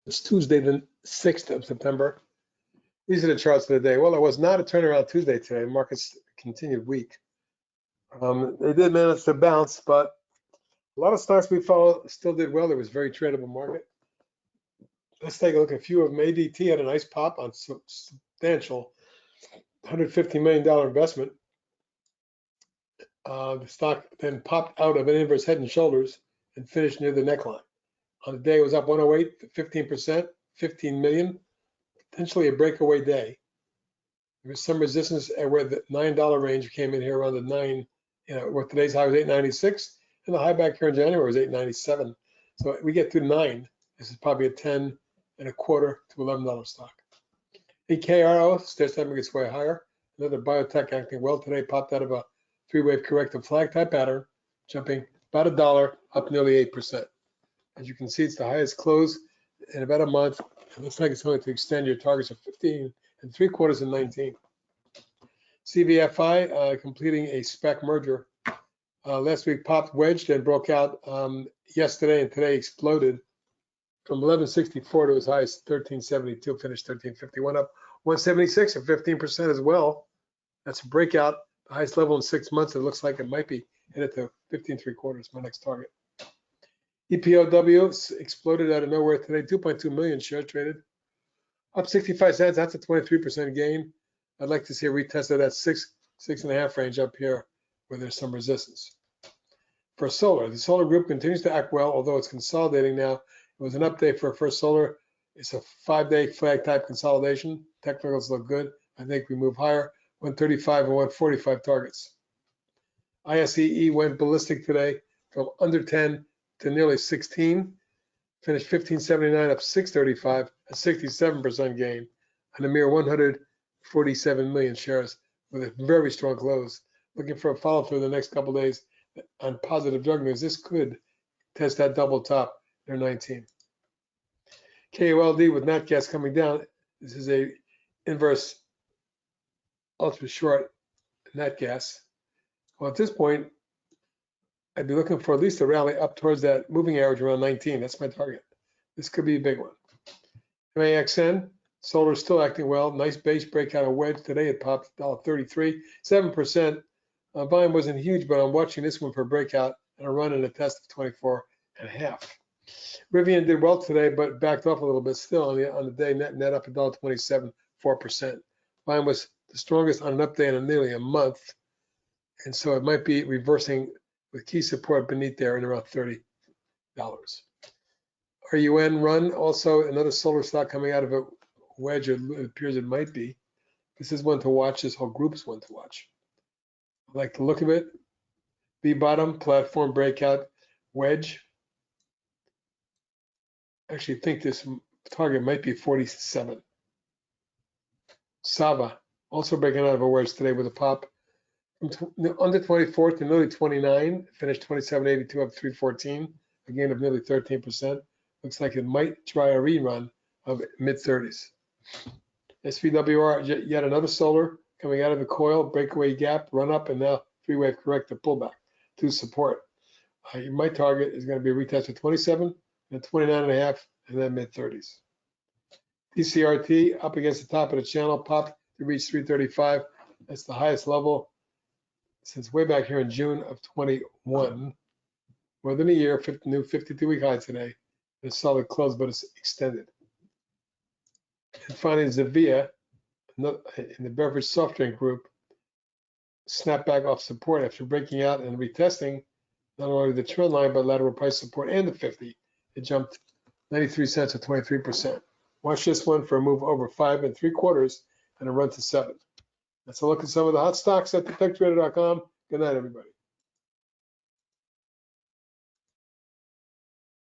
It's Tuesday, the 6th of September. These are the charts of the day. Well, it was not a turnaround Tuesday today. Markets continued weak. They did manage to bounce, but a lot of stocks we follow still did well. It was a very tradable market. Let's take a look at a few of them. ADT had a nice pop on substantial $150 million investment. The stock then popped out of an inverse head and shoulders and finished near the neckline. On the day, it was up 108, 15%, 15 million, potentially a breakaway day. There was some resistance at where the $9 range came in here around the 9, where today's high was 896, and the high back here in January was 897. So we get to 9. This is probably a 10 and a quarter to $11 stock. AKRO still stepping its way higher. Another biotech acting well today, popped out of a three-wave corrective flag type pattern, jumping about $1, up nearly 8%. As you can see, it's the highest close in about a month. It looks like it's going to extend your targets of 15 and 3/4 and 19. CFVI completing a SPAC merger. Last week popped wedged and broke out yesterday, and today exploded from 1164 to as high as 1372, finished 1351, up 176 or 15% as well. That's a breakout, the highest level in 6 months. It looks like it might be headed to 15 3/4, my next target. EPOW exploded out of nowhere today, 2.2 million shares traded, up 65 cents. That's a 23% gain. I'd like to see a retest of that 6.5 range up here where there's some resistance. For solar, the solar group continues to act well, although it's consolidating now. It was an update for First Solar. It's a 5-day flag type consolidation. Technicals look good. I think we move higher, 135 and 145 targets. ISEE went ballistic today from under 10 to nearly 16, finished 1579 up 635, a 67% gain on a mere 147 million shares with a very strong close. Looking for a follow through the next couple of days on positive drug news. This could test that double top near 19. KOLD with nat gas coming down. This is a inverse UltraShort nat gas. Well, at this point, I'd be looking for at least a rally up towards that moving average around 19. That's my target. This could be a big one. MAXN, solar still acting well. Nice base breakout of wedge today. It popped $1.33, 7%. Volume wasn't huge, but I'm watching this one for a breakout and a run and a test of 24.5. Rivian did well today, but backed off a little bit still on the day. Net up $1.27, 4%. Volume was the strongest on an update in nearly a month, and so it might be reversing with key support beneath there in around $30. RIVN run, also another solar stock coming out of a wedge, it appears it might be. This is one to watch. This whole group is one to watch. I like the look of it. B bottom, platform breakout, wedge. I actually think this target might be 47. SAVA, also breaking out of a wedge today with a pop. From under 24 to nearly 29, finished 27.82 up 314, a gain of nearly 13%. Looks like it might try a rerun of mid-30s. SPWR, yet another solar coming out of the coil, breakaway gap, run up, and now three-wave corrective pullback to support. My target is going to be a retest of 27 and 29.5, and then mid-30s. TCRT up against the top of the channel, popped to reach 335. That's the highest level since way back here in June of 21. More than a year, new 52-week high today. A solid close, but it's extended. And finally, ZVIA, in the beverage soft drink group, snapped back off support after breaking out and retesting not only the trend line, but lateral price support and the 50. It jumped 93 cents or 23%. Watch this one for a move over 5 3/4 and a run to 7. Let's look at some of the hot stocks at detectradio.com. Good night, everybody.